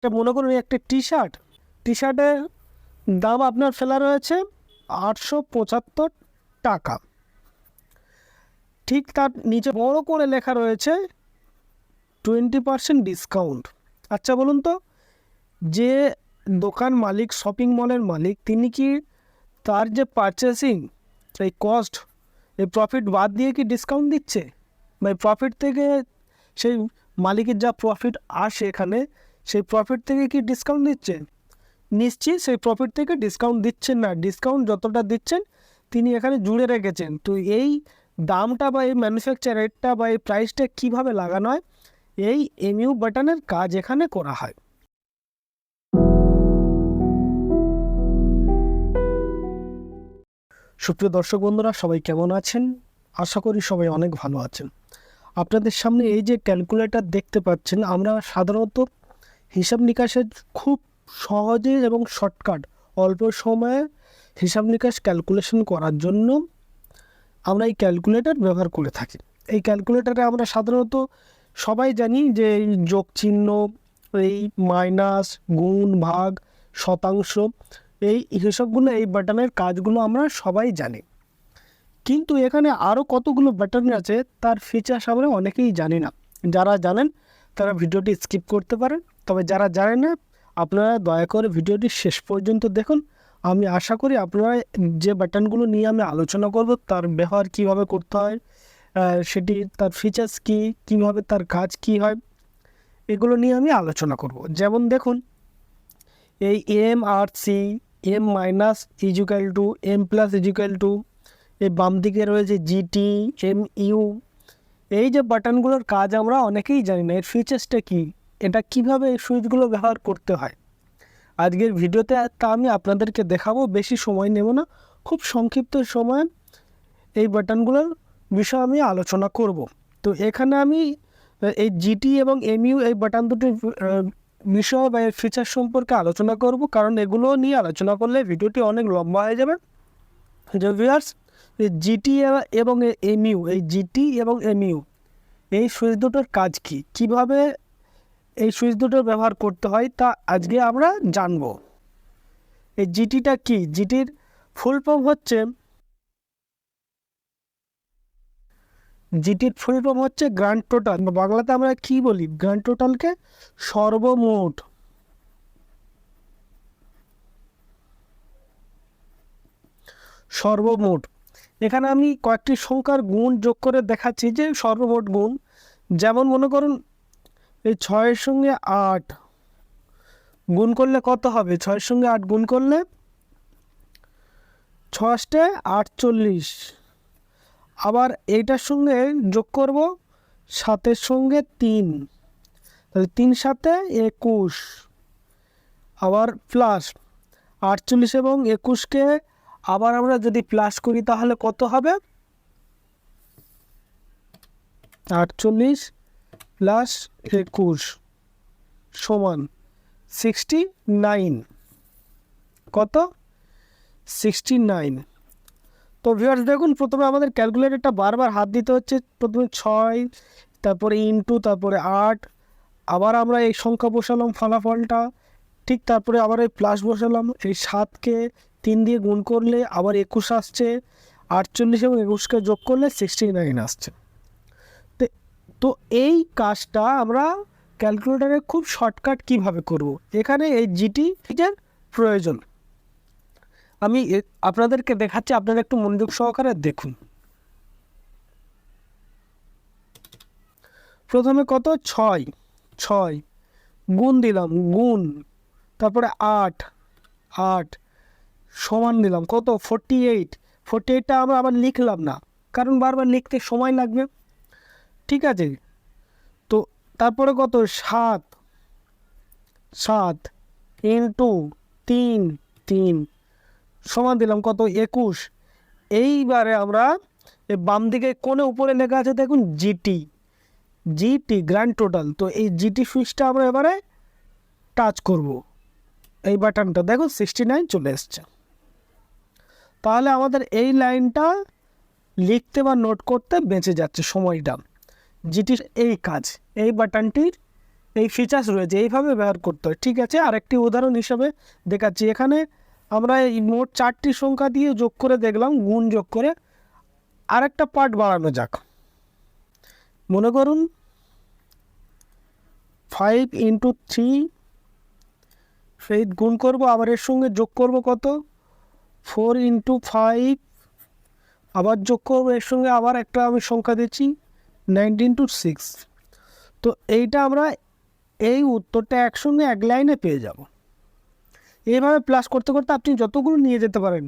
এটা মনে করুন একটা টি শার্টের দাম আপনার ফেলা রয়েছে 875 টাকা। ঠিক তার নিচে বড় করে লেখা রয়েছে 20% ডিসকাউন্ট। আচ্ছা বলুন তো, যে দোকান মালিক, শপিং মলের মালিক, তিনি কি তার যে পারচেসিং এই কস্ট, এই প্রফিট বাদ দিয়ে কি ডিসকাউন্ট দিচ্ছে? বা প্রফিট থেকে, সেই মালিকের যা প্রফিট আসে এখানে, সেই প্রফিট থেকে কি ডিসকাউন্ট দিচ্ছে? নিশ্চয়ই সেই প্রফিট থেকে ডিসকাউন্ট দিচ্ছেন না। ডিসকাউন্ট যতটা দিচ্ছেন তিনি এখানে জুড়ে রেখেছেন। তো এই দামটা বা এই ম্যানুফ্যাকচার রেটটা বা এই প্রাইসটা কীভাবে লাগানো হয়, এই এমইউ বাটনের কাজ এখানে করা হয়। সুপ্রিয় দর্শক বন্ধুরা, সবাই কেমন আছেন? আশা করি সবাই অনেক ভালো আছেন। আপনাদের সামনে এই যে ক্যালকুলেটর দেখতে পাচ্ছেন, আমরা সাধারণত হিসাব নিকাশের খুব সহজে এবং শর্টকাট অল্প সময়ে হিসাব নিকাশ ক্যালকুলেশন করার জন্য আমরা এই ক্যালকুলেটর ব্যবহার করে থাকি। এই ক্যালকুলেটরে আমরা সাধারণত সবাই জানি যে এই যোগ চিহ্ন, এই মাইনাস, গুণ, ভাগ, শতাংশ, এই হিসাবগুলো, এই বাটনের কাজগুলো আমরা সবাই জানি। কিন্তু এখানে আরও কতগুলো বাটন আছে, তার ফিচার্স আমরা অনেকেই জানি না। যারা জানেন তারা ভিডিওটি স্কিপ করতে পারেন, তবে যারা জানেন না আপনারা দয়া করে ভিডিওটি শেষ পর্যন্ত দেখুন। আমি আশা করি আপনারা যে বাটনগুলো নিয়ে আমি আলোচনা করব, তার ব্যবহার কিভাবে করতে হয়, সেটি তার ফিচার্স কী, কীভাবে তার কাজ কী হয়, এগুলো নিয়ে আমি আলোচনা করব। যেমন দেখুন, এই M R C, M minus equal to, M plus equal to, এই বাম দিকে রয়েছে জিটি, এম ইউ, এই যে বাটনগুলোর কাজ আমরা অনেকেই জানি না। এর ফিচার্সটা কী, এটা কিভাবে এই সুইচগুলো ব্যবহার করতে হয়, আজকের ভিডিওতে তা আমি আপনাদেরকে দেখাবো। বেশি সময় নেব না, খুব সংক্ষিপ্ত সময়ে এই বাটনগুলোর বিষয়ে আমি আলোচনা করব। তো এখানে আমি এই জিটি এবং এমইউ এই বাটন দুটির বিষয় বা এর ফিচার সম্পর্কে আলোচনা করব, কারণ এগুলো নিয়ে আলোচনা করলে ভিডিওটি অনেক লম্বা হয়ে যাবে। যে ভিউয়ার্স, জিটি এবং এমইউ, এই জিটি এবং এমইউ এই সুইচ দুটোর কাজ কী, কীভাবে এই সুইচ দুটোর ব্যবহার করতে হয়, তা আজকে আমরা জানব। এই জিটিটা কি? জিটির ফুল ফর্ম হচ্ছে, গ্র্যান্ড টোটাল। বাংলাতে আমরা কি বলি? গ্র্যান্ড টোটালকে সর্বমোট। এখানে আমি কয়েকটি সংখ্যার গুণ যোগ করে দেখাচ্ছি যে সর্বমোট গুণ। যেমন মনে করুন, এই 6-এর সঙ্গে 8 গুণ করলে কত হবে? 6-এর সঙ্গে 8 গুণ করলে 6 48। আবার এইটার সঙ্গে যোগ করব 7-এর সঙ্গে 3, তাহলে 3 7 21। আবার প্লাস 48 এবং 21কে আবার আমরা যদি প্লাস করি তাহলে কত হবে? 48 প্লাস 21 সমান 69। কত? 69। তো ভিউয়ার্স দেখুন, প্রথমে আমাদের ক্যালকুলেটরটা বারবার হাত দিতে হচ্ছে। প্রথমে 6, তারপরে ইনটু, তারপরে 8, আবার আমরা এই সংখ্যা বসালাম ফলাফলটা, ঠিক তারপরে আবার এই প্লাস বসালাম। এই 7কে 3 দিয়ে গুণ করলে আবার 21 আসছে, 48 এবং 21কে যোগ করলে 69 আসছে। তো এই কাজটা আমরা ক্যালকুলেটরে খুব শর্টকাট কিভাবে করব, এখানে এই জিটি এর প্রয়োজন। আমি আপনাদেরকে দেখাচ্ছি, আপনারা একটু মনোযোগ সহকারে দেখুন। প্রথমে কত? 6 গুণ দিলাম, গুণ, তারপরে 8 সমান দিলাম কত? 48। 48টা আমরা আবার লিখলাম না, কারণ বারবার লিখতে সময় লাগবে, ঠিক আছে? তো তারপরে কত? 7 ইন্টু 3 সমান দিলাম কত? 21। এইবারে আমরা বাম দিকে কোণে উপরে লেখা আছে দেখুন জিটি গ্র্যান্ড টোটাল। তো এই জিটি সুইচটা আমরা এবারে টাচ করব, এই বাটনটা দেখুন 69 চলে এসছে। তাহলে আমাদের এই লাইনটা লিখতে বা নোট করতে বেঁচে যাচ্ছে সময়টা। জিটির এই কাজ, এই বাটনটির এই ফিচার্স রয়েছে, এইভাবে ব্যবহার করতে হয়। ঠিক আছে, আরেকটি উদাহরণ হিসাবে দেখাচ্ছি। এখানে আমরা এই মোট 4টি সংখ্যা দিয়ে যোগ করে দেখলাম, গুণ যোগ করে। আরেকটা পার্ট বাড়ানো যাক। মনে করুন 5 ইন্টু 3, সেই গুণ করব, আবার এর সঙ্গে যোগ করব কত, 4 ইন্টু 5, আবার যোগ করব এর সঙ্গে আবার একটা আমি সংখ্যা দিচ্ছি 19 ইন্টু 6। তো এইটা আমরা এই উত্তরটা একসঙ্গে এক লাইনে পেয়ে যাব। এইভাবে প্লাস করতে করতে আপনি যতগুলো নিয়ে যেতে পারেন,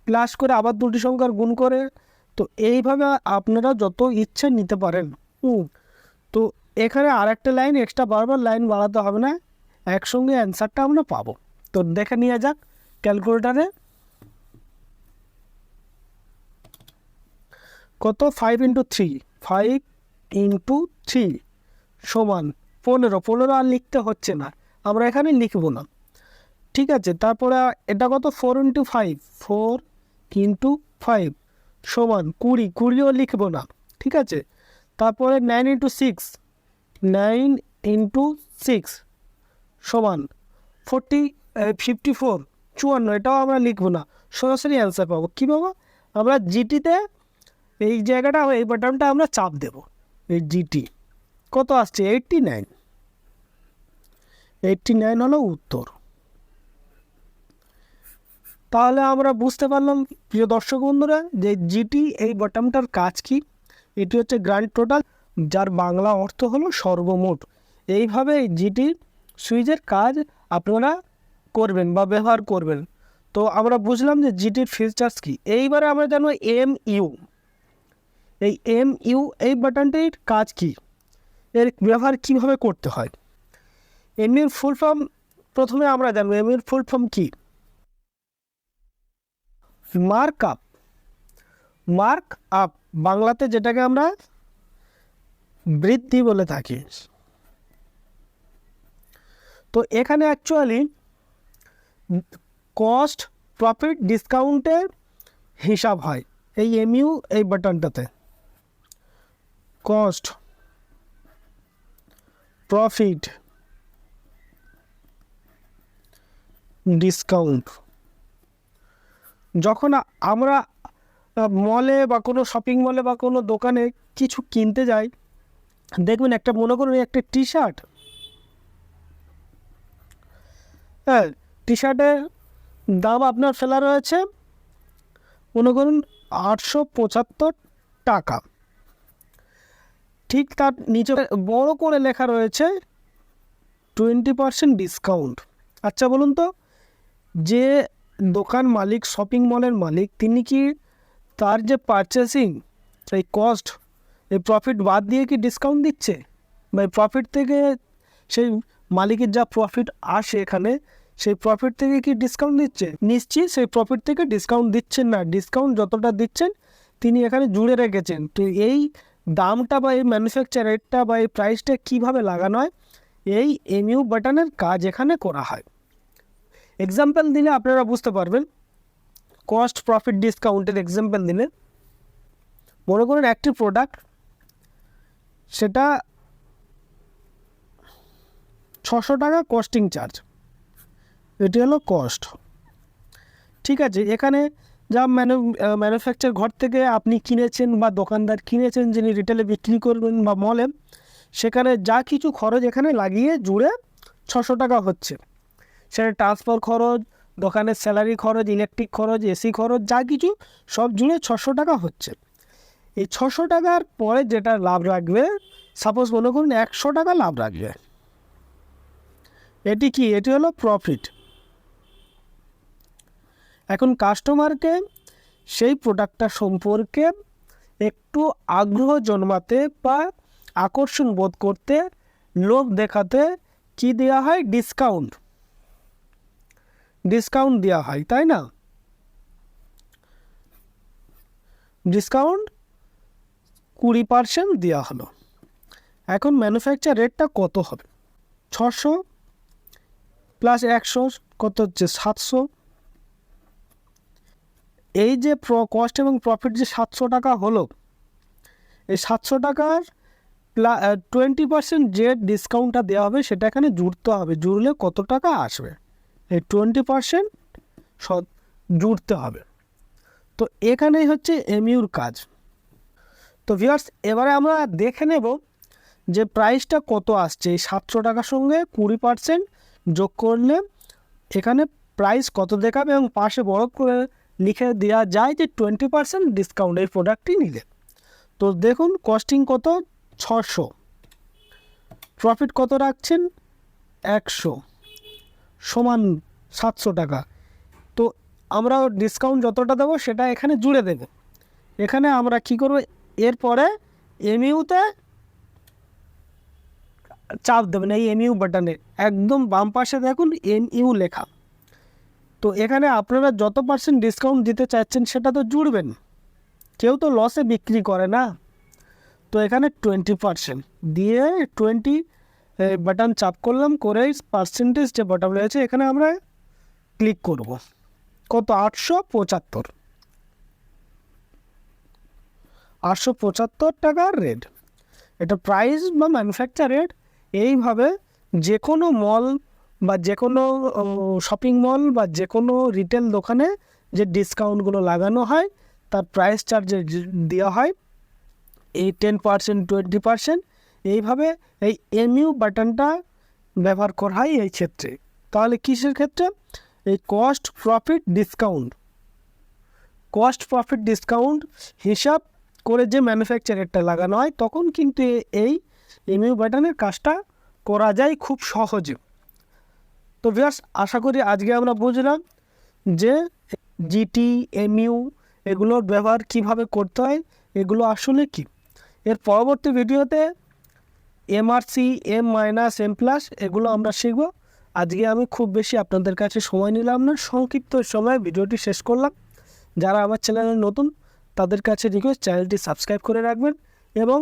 প্লাস করে আবার দুটি সংখ্যার গুণ করে। তো এইভাবে আপনারা যত ইচ্ছে নিতে পারেন। তো এখানে আরেকটা লাইন এক্সট্রা, বারবার লাইন বাড়াতে হবে না, একসঙ্গে অ্যান্সারটা আমরা পাবো। তো দেখে নিয়ে যাক ক্যালকুলেটারে কত, 5 ইন্টু 3, 5 ইন্টু 3 সমান 15। 15 আর লিখতে হচ্ছে না, আমরা এখানে লিখব না। ঠিক আছে, তারপরে এটা কত, 4 ইন্টু 5, 4 ইন্টু 5 সমান 20। 20ও লিখব না। ঠিক আছে, তারপরে 9 ইন্টু 6, 9 ইন্টু 6 সমান 54, 54, এটাও আমরা লিখব না, সরাসরি অ্যান্সার পাবো। কী পাবো আমরা, জিটিতে এই জায়গাটা, এই বাটনটা আমরা চাপ দেব। এই জিটি কত আসছে, 89। 89 হলো উত্তর। তাহলে আমরা বুঝতে পারলাম প্রিয় দর্শক বন্ধুরা যে জিটি এই বাটনটার কাজ কি। এটি হচ্ছে গ্র্যান্ড টোটাল, যার বাংলা অর্থ হলো সর্বমোট। এইভাবে এই জিটি সুইচের কাজ আপনারা করবেন বা ব্যবহার করবেন। তো আমরা বুঝলাম যে জিটির ফিচার্স কি। এইবারে আমরা জানবো এমইউ। এই এমইউ এই বাটনটির কাজ কি, এর ব্যবহার কিভাবে করতে হয়। এমইউর ফুল ফর্ম প্রথমে আমরা জানবো। এমইউর ফুল ফর্ম কি, মার্ক আপ। মার্ক আপ বাংলাতে যেটাকে আমরা বৃদ্ধি বলে থাকি। তো এখানে অ্যাকচুয়ালি কস্ট, প্রফিট, ডিসকাউন্টের হিসাব হয় এই এমইউ এই বাটনটাতে। Cost, profit, discount. যখন আমরা মলে বা কোনো শপিং মলে বা কোনো দোকানে কিছু কিনতে যাই, দেখবেন একটা, মনে করুন একটা টি শার্ট, হ্যাঁ, টি শার্টের দাম আপনার ফেলা রয়েছে মনে করুন 875 টাকা। ঠিক তার নিচে বড় করে লেখা রয়েছে 20% ডিসকাউন্ট। আচ্ছা বলুন তো, যে দোকান মালিক, শপিং মলের মালিক, তিনি কি তার যে পারচেসিং, এই কস্ট, এই প্রফিট বাদ দিয়ে কি ডিসকাউন্ট দিচ্ছে? বা এই প্রফিট থেকে, সেই মালিকের যা প্রফিট আসে এখানে, সেই প্রফিট থেকে কি ডিসকাউন্ট দিচ্ছে? নিশ্চয়ই সেই প্রফিট থেকে ডিসকাউন্ট দিচ্ছেন না। ডিসকাউন্ট যতটা দিচ্ছেন তিনি এখানে জুড়ে রেখেছেন। তো এই দামটা বা এই ম্যানুফ্যাকচার রেটটা বা এই প্রাইসটা কীভাবে লাগানো হয়, এই এমইউ বাটনের কাজ এখানে করা হয়। এক্সাম্পল দিলে আপনারা বুঝতে পারবেন। কস্ট, প্রফিট, ডিসকাউন্টের এক্সাম্পল দিলে মনে করুন একটি প্রোডাক্ট, সেটা 600 টাকা কস্টিং চার্জ, এটি হলো কস্ট। ঠিক আছে, এখানে যা ম্যানুফ্যাকচার ঘর থেকে আপনি কিনেছেন বা দোকানদার কিনেছেন, যিনি রিটেলে বিক্রি করবেন বা মলে, সেখানে যা কিছু খরচ এখানে লাগিয়ে জুড়ে 600 টাকা হচ্ছে। সেটা ট্রান্সফার খরচ, দোকানের স্যালারি খরচ, ইলেকট্রিক খরচ, এসি খরচ, যা কিছু সব জুড়ে 600 টাকা হচ্ছে। এই 600 টাকার পরে যেটা লাভ রাখবে, সাপোজ মনে করুন 100 টাকা লাভ রাখবে, এটি কি, এটি হলো প্রফিট। এখন কাস্টমারকে সেই প্রোডাক্টটা সম্পর্কে একটু আগ্রহ জন্মাতে বা আকর্ষণ বোধ করতে, লোভ দেখাতে কি দেওয়া হয়, ডিসকাউন্ট। ডিসকাউন্ট দেওয়া হয়, তাই না? ডিসকাউন্ট 20% দেওয়া হলো। এখন ম্যানুফ্যাকচার রেটটা কত হবে? 600 প্লাস 100 কত হচ্ছে, 700। এই যে কস্ট এবং প্রফিট যে 700 টাকা হলো, এই 700 টাকার 20% যে ডিসকাউন্টটা দেওয়া হবে সেটা এখানে জুড়তে হবে। জুড়লে কত টাকা আসবে, এই 20% জুড়তে হবে। তো এখানেই হচ্ছে এমইউর কাজ। তো ভিউয়ার্স, এবারে আমরা দেখে নেব যে প্রাইসটা কত আসছে। এই 700 টাকার সঙ্গে 20% যোগ করলে এখানে প্রাইস কত দেখাবে, এবং পাশে বড় করে লিখে দেওয়া যায় যে 20% ডিসকাউন্ট এই প্রোডাক্টটি নিলে। তো দেখুন কস্টিং কত, 600, প্রফিট কত রাখছেন, 100 সমান 700 টাকা। তো আমরা ডিসকাউন্ট যতটা দেবো সেটা এখানে জুড়ে দেব। এখানে আমরা কি করব, এরপরে এমইউতে চাপ দেবেন, এই এমইউ বাটনে একদম বাম পাশে দেখুন এমইউ লেখা। তো এখানে আপনারা যত পার্সেন্ট ডিসকাউন্ট দিতে চাচ্ছেন সেটা তো জুড়বেন, কেউ তো লসে বিক্রি করে না। তো এখানে 20% দিয়ে 20 বাটন চাপ করলাম, করে পার্সেন্টেজ যে বাটন রয়েছে এখানে আমরা ক্লিক করব। কত, 875 টাকার রেট, এটা প্রাইস বা ম্যানুফ্যাকচার রেট। এইভাবে যে কোনো মল বা যে কোনো শপিং মল বা যে কোনো রিটেল দোকানে যে ডিসকাউন্টগুলো লাগানো হয় তার প্রাইস চার্জে দেওয়া হয় এই 10%, 20%। এইভাবে এই এমইউ বাটনটা ব্যবহার করা হয় এই ক্ষেত্রে। তাহলে কিসের ক্ষেত্রে, এই কস্ট প্রফিট ডিসকাউন্ট হিসাব করে যে ম্যানুফ্যাকচারেরটা লাগানো হয় তখন কিন্তু এই এমইউ বাটনের কাজটা করা যায় খুব সহজে। তো ভিউয়ার্স, আশা করি আজকে আমরা বুঝলাম যে জিটি, এমইউ এগুলোর ব্যবহার কিভাবে করতে হয়, এগুলো আসলে কি। এর পরবর্তী ভিডিওতে এমআরসি, M-M+ এগুলো আমরা শিখব। আজকে আমি খুব বেশি আপনাদের কাছে সময় নিলাম না, সংক্ষিপ্ত সময়ে ভিডিওটি শেষ করলাম। যারা আমার চ্যানেলে নতুন তাদের কাছে রিকোয়েস্ট, চ্যানেলটি সাবস্ক্রাইব করে রাখবেন এবং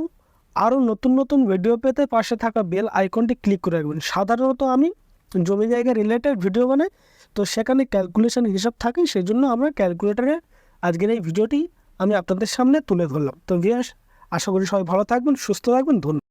আরও নতুন নতুন ভিডিও পেতে পাশে থাকা বেল আইকনটি ক্লিক করে রাখবেন। সাধারণত আমি জমি জায়গা রিলেটেড ভিডিও বানাই, তো সেখানে ক্যালকুলেশন হিসাব থাকে, সেই জন্য আমরা ক্যালকুলেটারে আজকের এই ভিডিওটি আমি আপনাদের সামনে তুলে ধরলাম। তো ভিউয়ার্স, আশা করি সবাই ভালো থাকবেন, সুস্থ থাকবেন, ধন্যবাদ।